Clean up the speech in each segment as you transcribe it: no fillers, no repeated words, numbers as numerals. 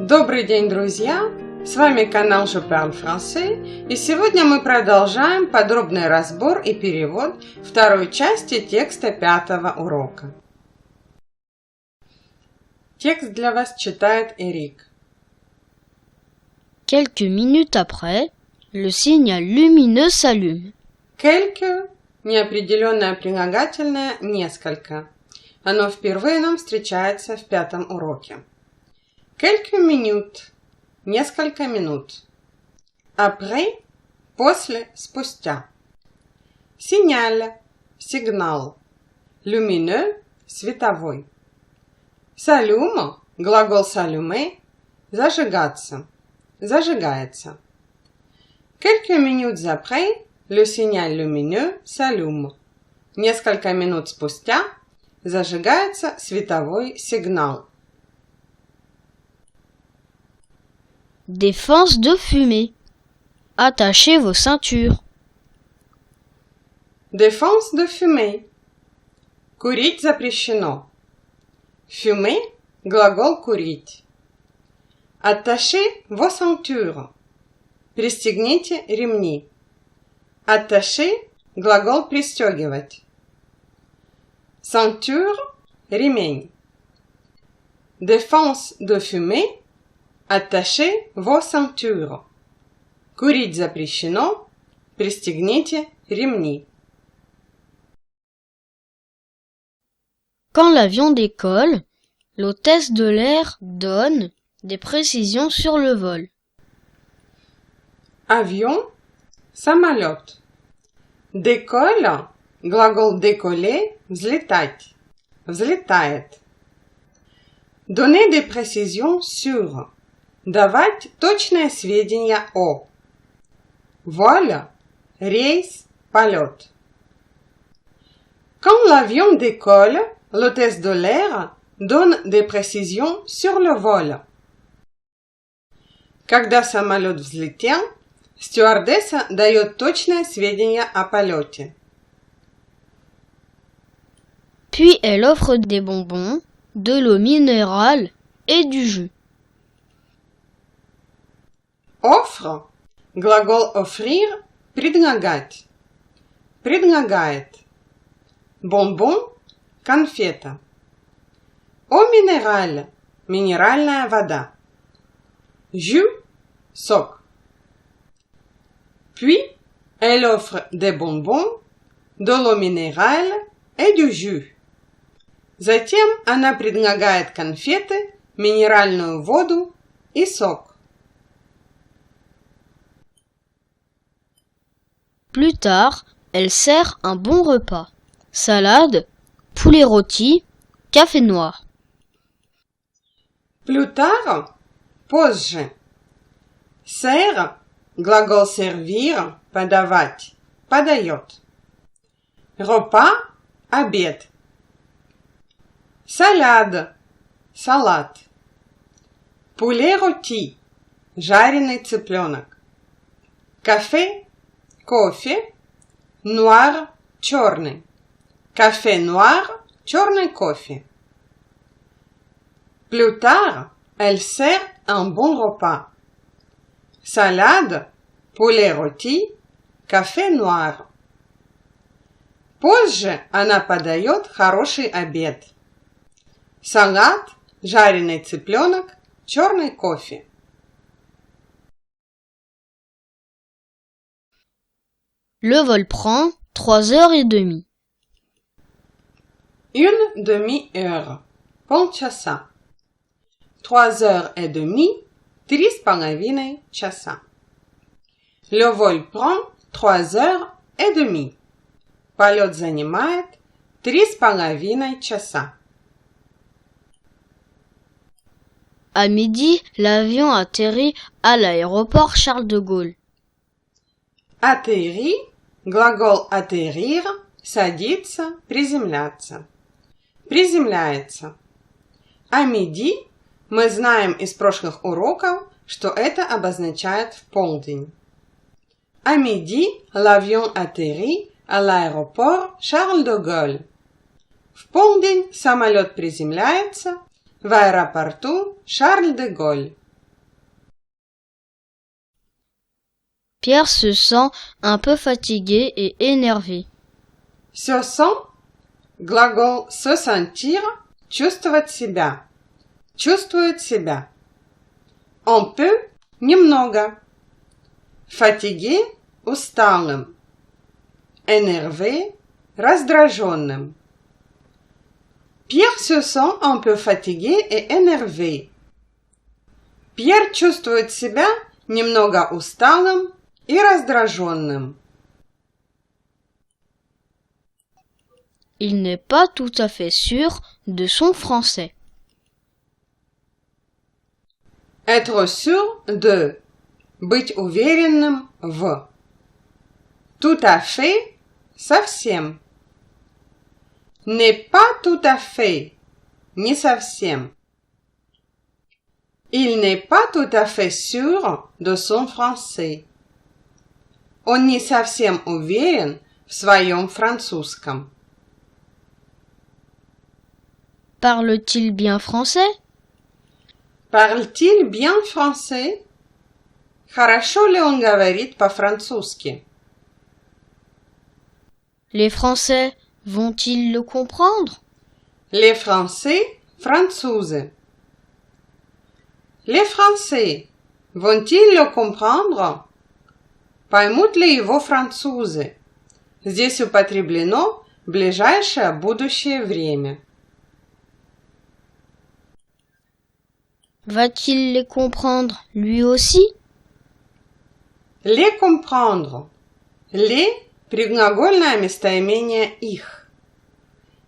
Добрый день, друзья! С вами канал Je parle français, и сегодня мы продолжаем подробный разбор и перевод второй части текста 5-го урока. Текст для вас читает Эрик. Quelques minutes après, le signal lumineux s'allume. Quelques – неопределенное прилагательное «несколько». Оно впервые нам встречается в 5-м уроке. Quelques minutes – несколько минут. Après – после, спустя. Signal – сигнал. Lumineux – световой. S'allume – глагол s'allumer – зажигаться, зажигается. Quelques minutes après, le signal lumineux s'allume. Несколько минут спустя зажигается световой сигнал. Défense de fumée. Attachez vos ceintures. Défense de fumée. Курить запрещено. Fumer – глагол курить. Attachez vos ceintures. Пристегните ремни. Attacher – глагол пристегивать. Ceinture – ремень. Défense de fumée. Attachez vos ceintures. Курить запрещено. Пристегните ремни. Quand l'avion décolle, l'hôtesse de l'air donne des précisions sur le vol. Avion – самолет. Décolle – глагол décoller – взлетать. Взлетает. Donner des précisions sur. Давать точные сведения о. Vol – рейс, полет. Quand l'avion décolle, l'hôtesse de l'air donne des précisions sur le vol. Когда самолет взлетел, стюардесса дает точные сведения о полете. Puis elle offre des bonbons, de l'eau minérale et du jus. Offre – глагол offrir – предлагать. Предлагает. Бонбон – конфета. Eau minérale – минеральная вода. Jus – сок. Puis, elle offre des bonbons, de l'eau minérale et du jus. Затем она предлагает конфеты, минеральную воду и сок. Plus tard, elle sert un bon repas. Salade, poulet rôti, café noir. Plus tard – позже. Sert – глагол servir – подавать, подает. Repas – обед. Salade – салат. Poulet rôti – жареный цыпленок. Café – кофе. Noir – черный. Café noir – черный кофе. Plus tard, elle sert un bon repas. Salade, poulet rôti, café noir. Позже она подает хороший обед. Салат, жареный цыпленок, черный кофе. Le vol prend 3h30. Une demi-heure. Полчаса. 3h30. 3,5 часа. Le vol prend 3h30. Полет занимает 3,5 часа. À midi, l'avion atterrit à l'aéroport Charles de Gaulle. Atterri, глагол atterrir, садиться, приземляться. Приземляется. À midi мы знаем из прошлых уроков, что это обозначает в полдень. À midi, l'avion atterrit à l'aéroport Charles de Gaulle. В полдень самолет приземляется в аэропорту Шарль-де-Голь. Pierre se sent un peu fatigué et énervé. Se sent, глагол se sentir, чувствовать себя. Чувствует себя. Un peu, немного. Fatigué, усталым. Énervé, раздраженным. Pierre se sent un peu fatigué et énervé. Pierre чувствует себя немного усталым и раздраженным. Il n'est pas tout à fait sûr de son français. Être sûr de. Быть уверенным в. Tout à fait, совсем. N'est pas tout à fait, не совсем. Il n'est pas tout à fait sûr de son français. Он не совсем уверен в своем французском. Parle-t-il bien français? Parle-t-il bien français? Хорошо ли он говорит по-французски? Les Français vont-ils le comprendre? Les Français, французы. Les Français, vont-ils le comprendre? Поймут ли его французы? Здесь употреблено ближайшее будущее время. Va-t-il les comprendre lui aussi? Les comprendre. Les – предглагольное местоимение их.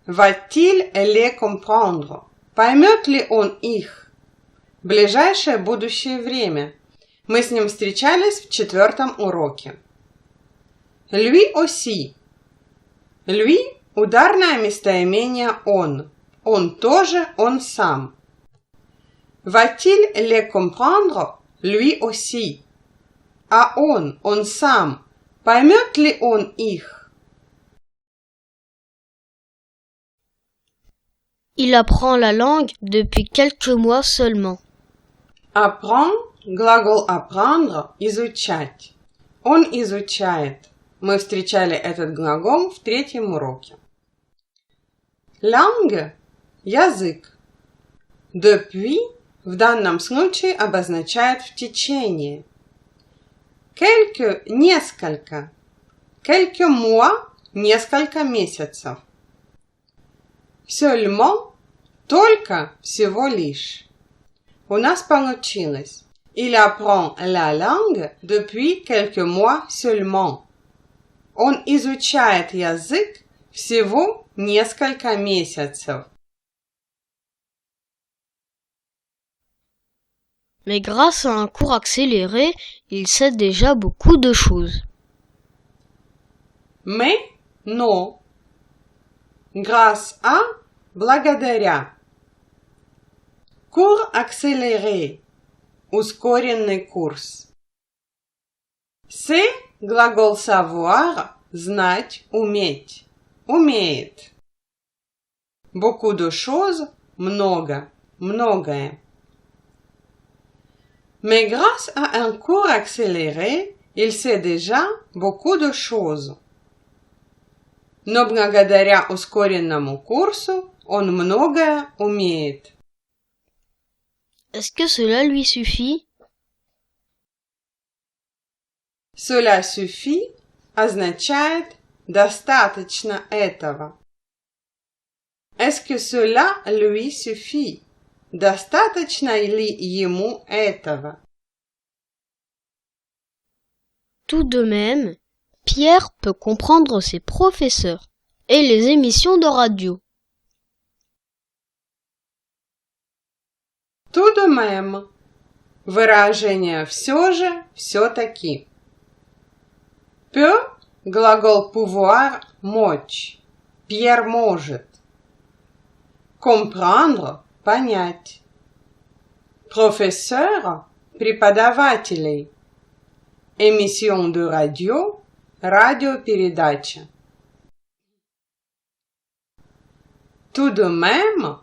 Va-t-il les comprendre? Поймет ли он их? Ближайшее будущее время. Мы с ним встречались в 4 уроке. Lui aussi. Lui – ударное местоимение он. Он тоже, он сам. Va-t-il les comprendre? Lui aussi. А он сам, поймет ли он их? Il apprend la langue depuis quelques mois seulement. Apprend, глагол apprendre, изучать. Он изучает. Мы встречали этот глагол в 3 уроке. Langue – язык. Depuis в данном случае обозначает в течение. Quelques – несколько. Quelques mois – несколько месяцев. Seulement – только, всего лишь. У нас получилось. Il apprend la langue depuis quelques mois seulement. Он изучает язык всего несколько месяцев. Mais grâce à un cours accéléré, il sait déjà beaucoup de choses. Mais, но. Grâce à, благодаря. Cours accéléré. Ускоренный курс. C'est глагол savoir, знать, уметь. Умеет. Beaucoup de choses, много, многое. Mais grâce à un cours accéléré, il sait déjà beaucoup de choses. Но благодаря ускоренному курсу он многое умеет. Est-ce que cela lui suffit? Cela suffit означает достаточно этого. Est-ce que cela lui suffit? Достаточно ли ему этого? Tout de même, Pierre peut comprendre ses professeurs et les émissions de radio. Tout de même. Выражение «все же», «все-таки». Peut – глагол pouvoir – мочь. Pierre может. Comprendre – понять. Professeur – преподавателей. Émission de radio – радиопередача. Tout de même,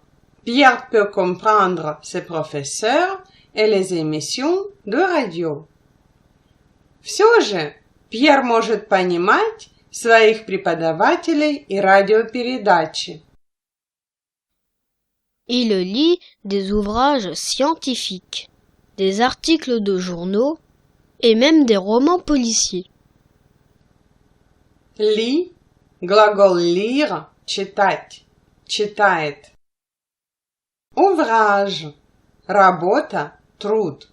Pierre peut comprendre ses professeurs и les émissions de радио. Все же Пьер может понимать своих преподавателей и радиопередачи. Il lit des ouvrages scientifiques, des articles de journaux et même des romans policiers. Ли, глагол lire, читать, читает. Ouvrage, работа, труд.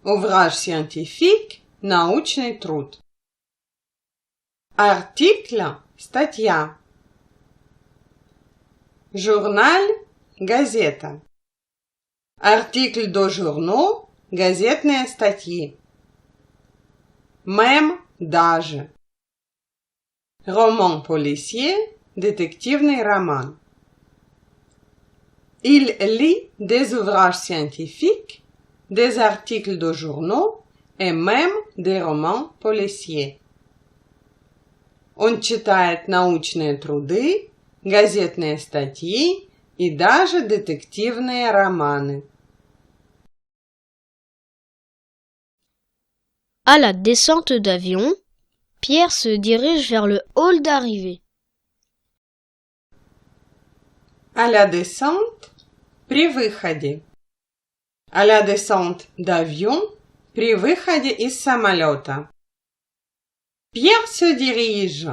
Ouvrage scientifique, научный труд. Article, статья. Journal, газета. Article de journaux, газетные статьи. Même, даже. Roman policier, détectivный роман. Il lit des ouvrages scientifiques, des articles de journaux et même des romans policiers. Он читает научные труды, газетные статьи и даже детективные романы. À la descente d'avion, Pierre se dirige vers le hall d'arrivée. À la descente, при выходе. À la descente d'avion, при выходе из самолета. Pierre se dirige.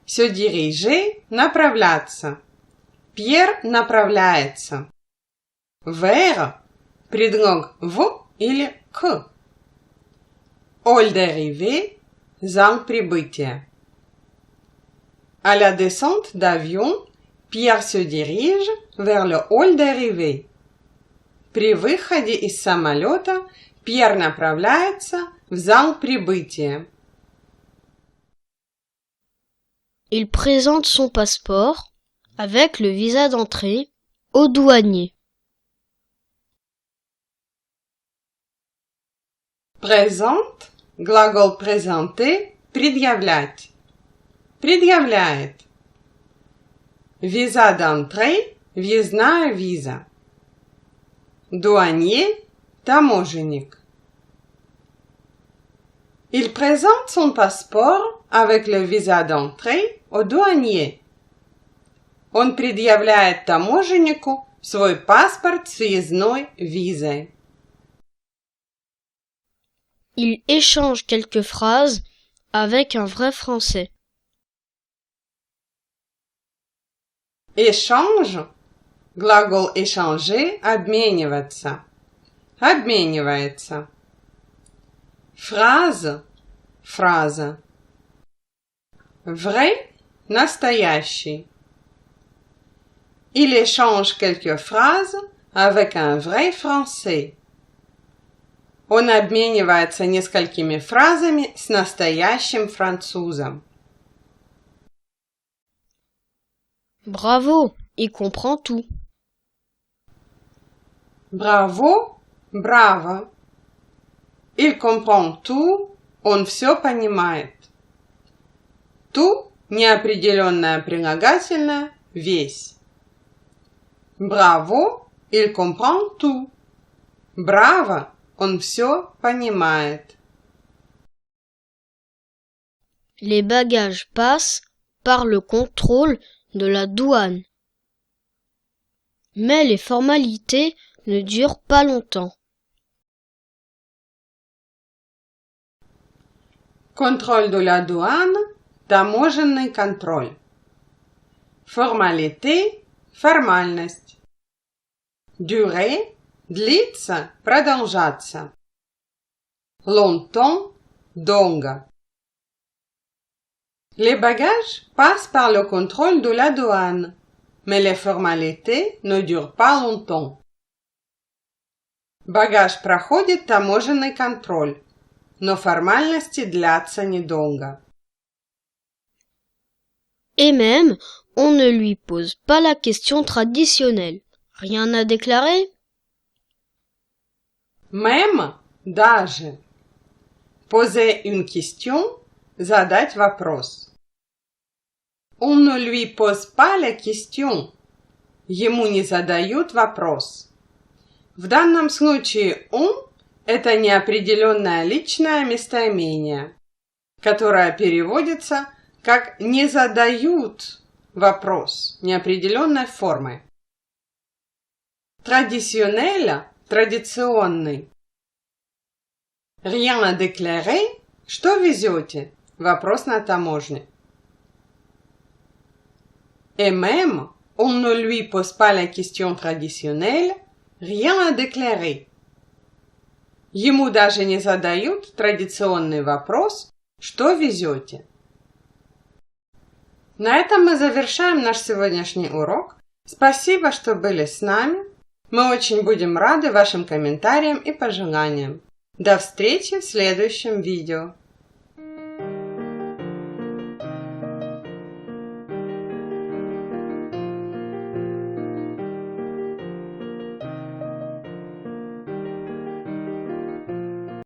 Se diriger, направляться. Pierre направляется. Vers, предлог в или к. Hall d'arrivée, зал прибытия. À la descente d'avion, Pierre se dirige vers le hall d'arrivée. При выходе из самолета Pierre направляется в зал прибытия. Il présente son passeport avec le visa d'entrée au douanier. Présente, глагол présenter, предъявлять. Предъявляет. Виза d'entrée, въездная виза. Douanier, таможенник. Il présente son passeport avec le visa d'entrée au douanier. Он предъявляет таможеннику свой паспорт с въездной визой. Il échange quelques phrases avec un vrai Français. Échange, глагол échanger, обмениваться. Обменивается. Phrase, фраза. Vrai, настоящий. Il échange quelques phrases avec un vrai Français. Он обменивается несколькими фразами с настоящим французом. Bravo, il comprend tout. Bravo, браво. Il comprend tout, он все понимает. Tout – неопределенное прилагательное, весь. Bravo, il comprend tout. Браво, он все понимает. Les bagages passent par le contrôle de la douane. Mais les formalités ne durent pas longtemps. Contrôle de la douane, таможенный контроль. Формalité, формальность. Durée, длиться, продолжаться. Longtemps, долго. Les bagages passent par le contrôle de la douane, mais les formalités ne durent pas longtemps. Багаж проходит таможенный контроль, но формальности длятся недолго. Et même, on ne lui pose pas la question traditionnelle. Rien à déclarer? Même, даже. Poser une question, задать вопрос. On ne lui pose pas la question. Ему не задают вопрос. В данном случае «он» – это неопределенное личное местоимение, которое переводится как «не задают вопрос» неопределенной формой. Traditionnel – традиционный. Rien à déclarer – что везете? Вопрос на таможне. Et même, on ne lui pose pas la question traditionnelle, rien à déclarer. Ему даже не задают традиционный вопрос, что везете? На этом мы завершаем наш сегодняшний урок. Спасибо, что были с нами. Мы очень будем рады вашим комментариям и пожеланиям. До встречи в следующем видео.